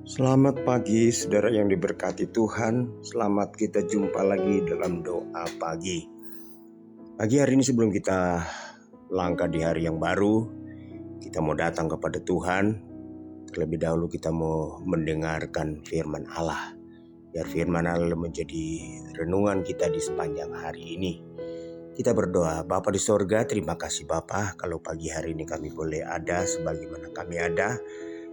Selamat pagi saudara yang diberkati Tuhan. Selamat kita jumpa lagi dalam doa pagi. Pagi hari ini sebelum kita langkah di hari yang baru, kita mau datang kepada Tuhan. Terlebih dahulu kita mau mendengarkan firman Allah. Biar firman Allah menjadi renungan kita di sepanjang hari ini. Kita berdoa. Bapa di sorga, terima kasih Bapa kalau pagi hari ini kami boleh ada sebagaimana kami ada.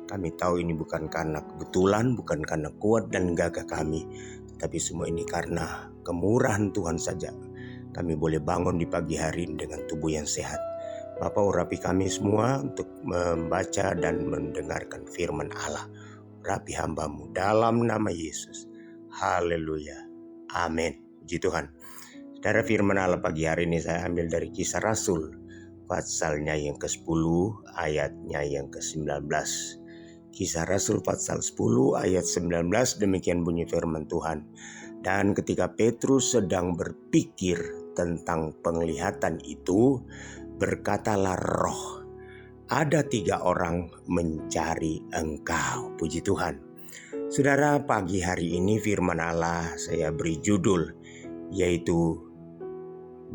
Kami tahu ini bukan karena kebetulan, bukan karena kuat dan gagah kami, tetapi semua ini karena kemurahan Tuhan saja. Kami boleh bangun di pagi hari ini dengan tubuh yang sehat. Bapa, urapi kami semua untuk membaca dan mendengarkan firman Allah. Urapi hamba-Mu dalam nama Yesus. Haleluya. Amin. Puji Tuhan. Saudara, firman Allah pagi hari ini saya ambil dari Kisah Rasul, pasalnya yang ke-10, ayatnya yang ke-19. Kisah Rasul pasal 10 ayat 19, demikian bunyi firman Tuhan. Dan ketika Petrus sedang berpikir tentang penglihatan itu, berkatalah Roh, ada 3 orang mencari engkau. Puji Tuhan. Saudara, pagi hari ini firman Allah saya beri judul, yaitu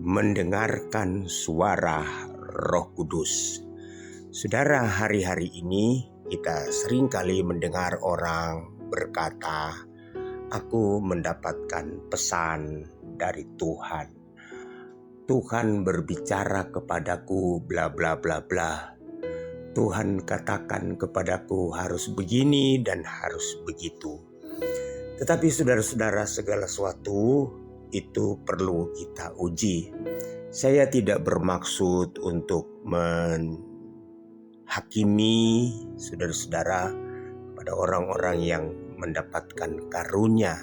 mendengarkan suara Roh Kudus. Saudara, hari-hari ini kita seringkali mendengar orang berkata, aku mendapatkan pesan dari Tuhan. Tuhan berbicara kepadaku bla bla bla bla. Tuhan katakan kepadaku harus begini dan harus begitu. Tetapi saudara-saudara, segala sesuatu itu perlu kita uji. Saya tidak bermaksud untuk hakimi saudara-saudara pada orang-orang yang mendapatkan karunia,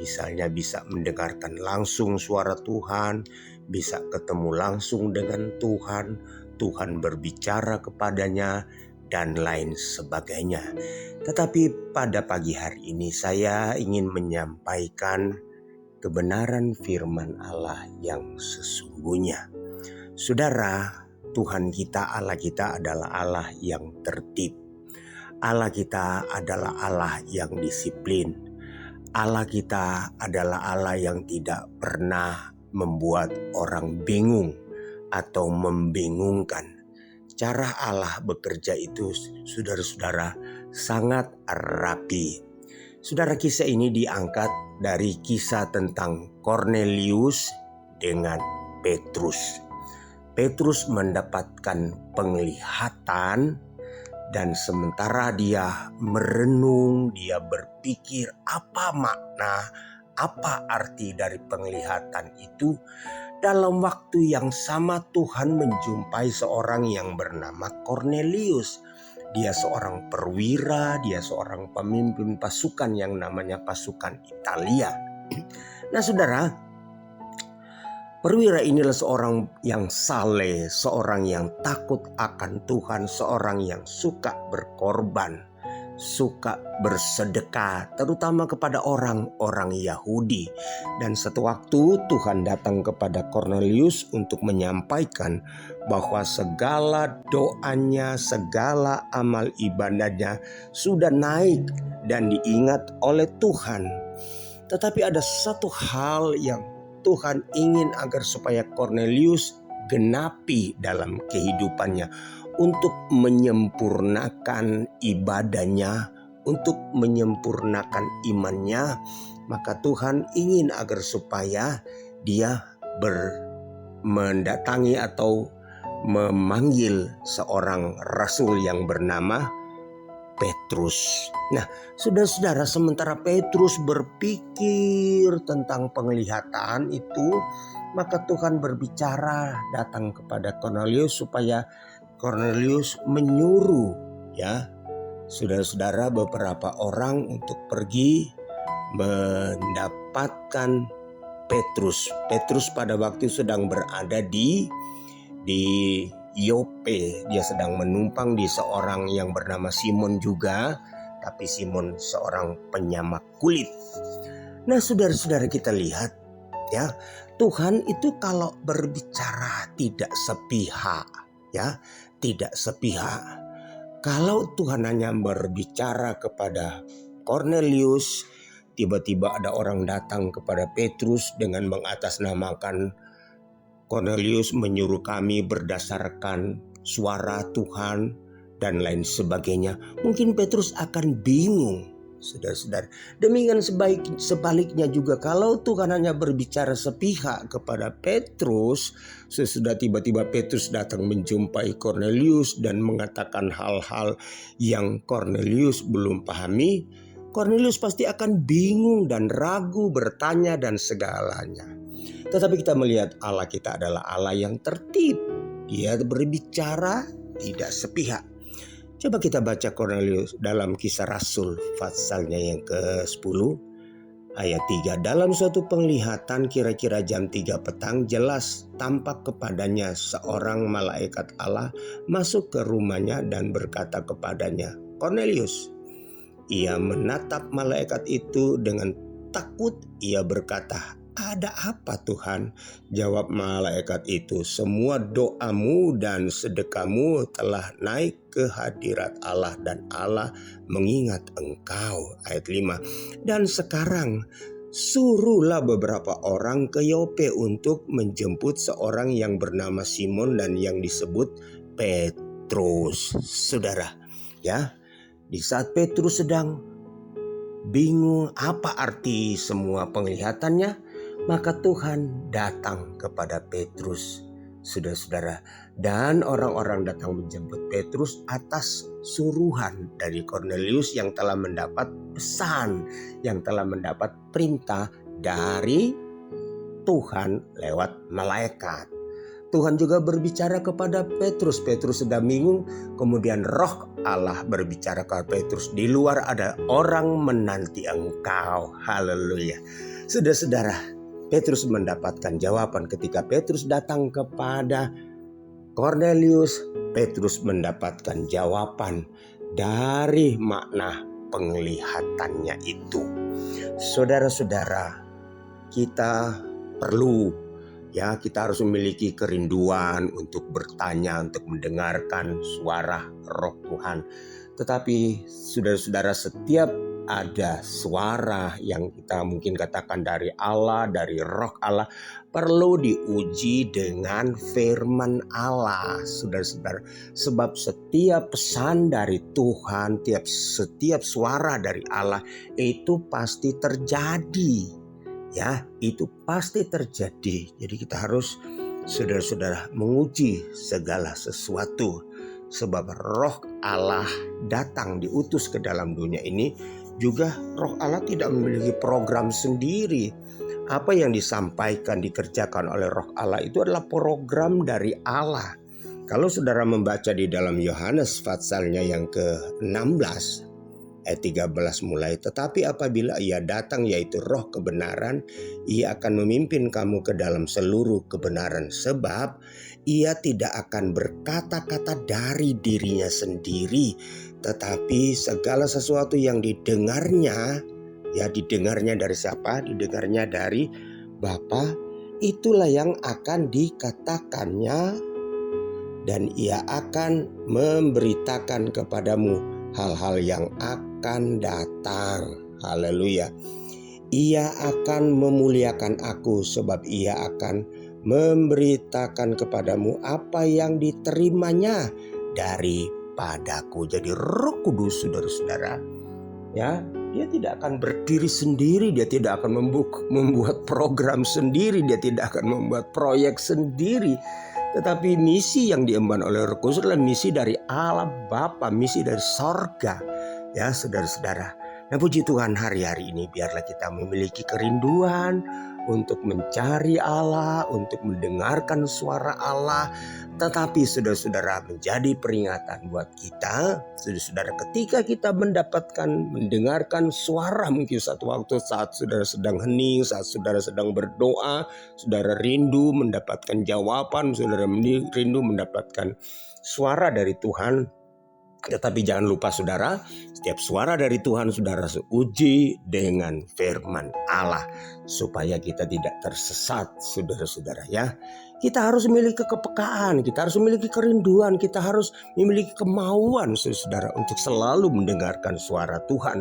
misalnya bisa mendengarkan langsung suara Tuhan, bisa ketemu langsung dengan Tuhan, Tuhan berbicara kepadanya dan lain sebagainya. Tetapi pada pagi hari ini saya ingin menyampaikan kebenaran firman Allah yang sesungguhnya. Saudara, Tuhan kita, Allah kita adalah Allah yang tertib. Allah kita adalah Allah yang disiplin. Allah kita adalah Allah yang tidak pernah membuat orang bingung atau membingungkan. Cara Allah bekerja itu, saudara-saudara, sangat rapi. Saudara, kisah ini diangkat dari kisah tentang Kornelius dengan Petrus. Petrus mendapatkan penglihatan dan sementara dia merenung, dia berpikir apa makna, apa arti dari penglihatan itu. Dalam waktu yang sama Tuhan menjumpai seorang yang bernama Kornelius. Dia seorang perwira, dia seorang pemimpin pasukan yang namanya pasukan Italia. Nah saudara, perwira inilah seorang yang saleh, seorang yang takut akan Tuhan, seorang yang suka berkorban, suka bersedekah, terutama kepada orang-orang Yahudi. Dan satu waktu Tuhan datang kepada Kornelius untuk menyampaikan bahwa segala doanya, segala amal ibadahnya sudah naik dan diingat oleh Tuhan. Tetapi ada satu hal yang Tuhan ingin agar supaya Kornelius genapi dalam kehidupannya untuk menyempurnakan ibadahnya, untuk menyempurnakan imannya. Maka Tuhan ingin agar supaya dia mendatangi atau memanggil seorang rasul yang bernama Petrus. Nah, saudara-saudara, sementara Petrus berpikir tentang penglihatan itu, maka Tuhan berbicara datang kepada Kornelius supaya Kornelius menyuruh saudara-saudara beberapa orang untuk pergi mendapatkan Petrus. Petrus pada waktu sedang berada di Yope. Dia sedang menumpang di seorang yang bernama Simon juga, tapi Simon seorang penyamak kulit. Nah saudara-saudara, kita lihat Tuhan itu kalau berbicara tidak sepihak, tidak sepihak. Kalau Tuhan hanya berbicara kepada Kornelius, tiba-tiba ada orang datang kepada Petrus dengan mengatasnamakan Kornelius menyuruh kami berdasarkan suara Tuhan dan lain sebagainya. Mungkin Petrus akan bingung, saudara-saudara. Demikian sebaliknya juga kalau Tuhan hanya berbicara sepihak kepada Petrus, sesudah tiba-tiba Petrus datang menjumpai Kornelius dan mengatakan hal-hal yang Kornelius belum pahami, Kornelius pasti akan bingung dan ragu, bertanya dan segalanya. Tetapi kita melihat Allah kita adalah Allah yang tertib. Dia berbicara tidak sepihak. Coba kita baca Kornelius dalam Kisah Rasul pasalnya yang ke-10 ayat 3. Dalam suatu penglihatan kira-kira jam 3 petang jelas tampak kepadanya seorang malaikat Allah masuk ke rumahnya dan berkata kepadanya, Kornelius. Ia menatap malaikat itu dengan takut. Ia berkata, ada apa Tuhan? Jawab malaikat itu, semua doamu dan sedekahmu telah naik ke hadirat Allah dan Allah mengingat engkau. Ayat 5. Dan sekarang suruhlah beberapa orang ke Yope untuk menjemput seorang yang bernama Simon dan yang disebut Petrus. Saudara, ya, di saat Petrus sedang bingung apa arti semua penglihatannya, maka Tuhan datang kepada Petrus, saudara-saudara. Dan orang-orang datang menjemput Petrus atas suruhan dari Kornelius yang telah mendapat pesan, yang telah mendapat perintah dari Tuhan lewat malaikat. Tuhan juga berbicara kepada Petrus. Petrus sedang bingung, kemudian Roh Allah berbicara kepada Petrus. Di luar ada orang menanti engkau. Haleluya. Saudara-saudara, Petrus mendapatkan jawaban ketika Petrus datang kepada Kornelius. Petrus mendapatkan jawaban dari makna penglihatannya itu. Saudara-saudara, kita perlu, ya, kita harus memiliki kerinduan untuk bertanya, untuk mendengarkan suara Roh Tuhan. Tetapi saudara-saudara, setiap ada suara yang kita mungkin katakan dari Allah, dari Roh Allah, perlu diuji dengan firman Allah, saudara-saudara. Sebab setiap pesan dari Tuhan, setiap suara dari Allah itu pasti terjadi. Ya, itu pasti terjadi. Jadi kita harus, saudara-saudara, menguji segala sesuatu. Sebab Roh Allah datang diutus ke dalam dunia ini. Juga Roh Allah tidak memiliki program sendiri. Apa yang disampaikan, dikerjakan oleh Roh Allah itu adalah program dari Allah. Kalau saudara membaca di dalam Yohanes pasalnya yang ke-16 ayat 13 mulai, tetapi apabila ia datang yaitu Roh kebenaran, ia akan memimpin kamu ke dalam seluruh kebenaran, sebab ia tidak akan berkata-kata dari dirinya sendiri, tetapi segala sesuatu yang didengarnya, ya, didengarnya dari siapa? Didengarnya dari Bapa, itulah yang akan dikatakannya, dan ia akan memberitakan kepadamu hal-hal yang akan datang. Haleluya. Ia akan memuliakan aku, sebab ia akan memberitakan kepadamu apa yang diterimanya daripadaku. Jadi Roh Kudus, saudara-saudara, ya, dia tidak akan berdiri sendiri, dia tidak akan membuat program sendiri, dia tidak akan membuat proyek sendiri. Tetapi misi yang diemban oleh Roh Kudus adalah misi dari Allah Bapa, misi dari sorga, ya, saudara-saudara. Nah, puji Tuhan, hari-hari ini biarlah kita memiliki kerinduan untuk mencari Allah, untuk mendengarkan suara Allah. Tetapi saudara-saudara, menjadi peringatan buat kita, saudara-saudara, ketika kita mendengarkan suara, mungkin satu waktu saat saudara sedang hening, saat saudara sedang berdoa, saudara rindu mendapatkan jawaban, saudara rindu mendapatkan suara dari Tuhan. Tetapi jangan lupa saudara, setiap suara dari Tuhan saudara uji dengan firman Allah, supaya kita tidak tersesat saudara-saudara ya. Kita harus memiliki kepekaan, kita harus memiliki kerinduan, kita harus memiliki kemauan saudara untuk selalu mendengarkan suara Tuhan.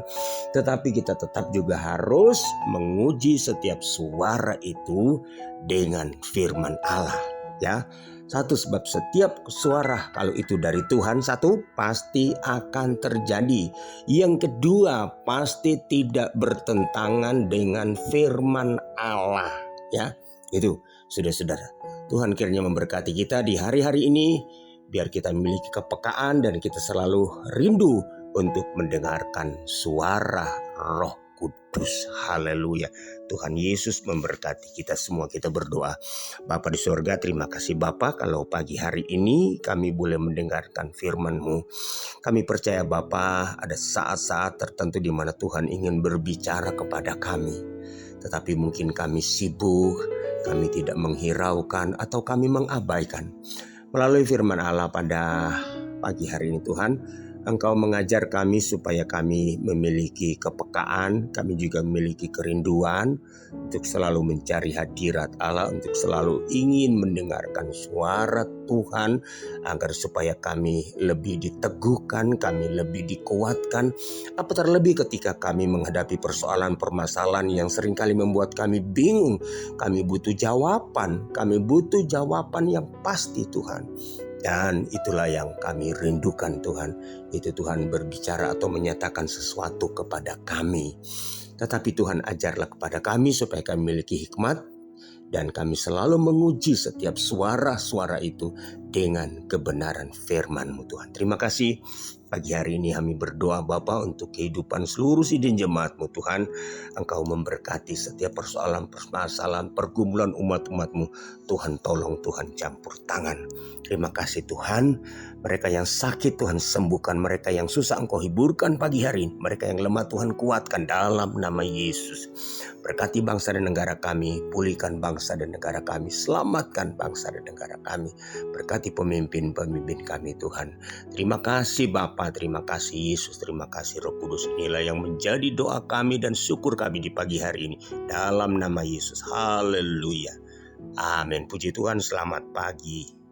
Tetapi kita tetap juga harus menguji setiap suara itu dengan firman Allah ya. Satu, sebab setiap suara kalau itu dari Tuhan, satu, pasti akan terjadi. Yang kedua, pasti tidak bertentangan dengan firman Allah ya. Itu saudara-saudara. Tuhan kiranya memberkati kita di hari-hari ini, biar kita memiliki kepekaan dan kita selalu rindu untuk mendengarkan suara Roh Kudus. Haleluya. Tuhan Yesus memberkati kita semua. Kita berdoa. Bapa di surga, terima kasih Bapa kalau pagi hari ini kami boleh mendengarkan firman-Mu. Kami percaya Bapa, ada saat-saat tertentu di mana Tuhan ingin berbicara kepada kami. Tetapi mungkin kami sibuk, kami tidak menghiraukan atau kami mengabaikan. Melalui firman Allah pada pagi hari ini Tuhan, Engkau mengajar kami supaya kami memiliki kepekaan, kami juga memiliki kerinduan untuk selalu mencari hadirat Allah, untuk selalu ingin mendengarkan suara Tuhan, agar supaya kami lebih diteguhkan, kami lebih dikuatkan, apa terlebih ketika kami menghadapi persoalan permasalahan yang seringkali membuat kami bingung. Kami butuh jawaban yang pasti Tuhan. Dan itulah yang kami rindukan Tuhan. Itu Tuhan berbicara atau menyatakan sesuatu kepada kami. Tetapi Tuhan ajarlah kepada kami supaya kami memiliki hikmat. Dan kami selalu menguji setiap suara-suara itu dengan kebenaran firman-Mu Tuhan. Terima kasih. Pagi hari ini kami berdoa Bapa untuk kehidupan seluruh sidin jemaat-Mu Tuhan. Engkau memberkati setiap permasalahan, pergumulan umat-umat-Mu. Tuhan tolong, Tuhan campur tangan. Terima kasih Tuhan. Mereka yang sakit Tuhan sembuhkan. Mereka yang susah Engkau hiburkan pagi hari ini. Mereka yang lemah Tuhan kuatkan dalam nama Yesus. Berkati bangsa dan negara kami. Pulihkan bangsa dan negara kami. Selamatkan bangsa dan negara kami. Berkati pemimpin-pemimpin kami Tuhan. Terima kasih Bapa, terima kasih Yesus, terima kasih Roh Kudus. Inilah yang menjadi doa kami dan syukur kami di pagi hari ini. Dalam nama Yesus. Haleluya. Amin. Puji Tuhan, selamat pagi.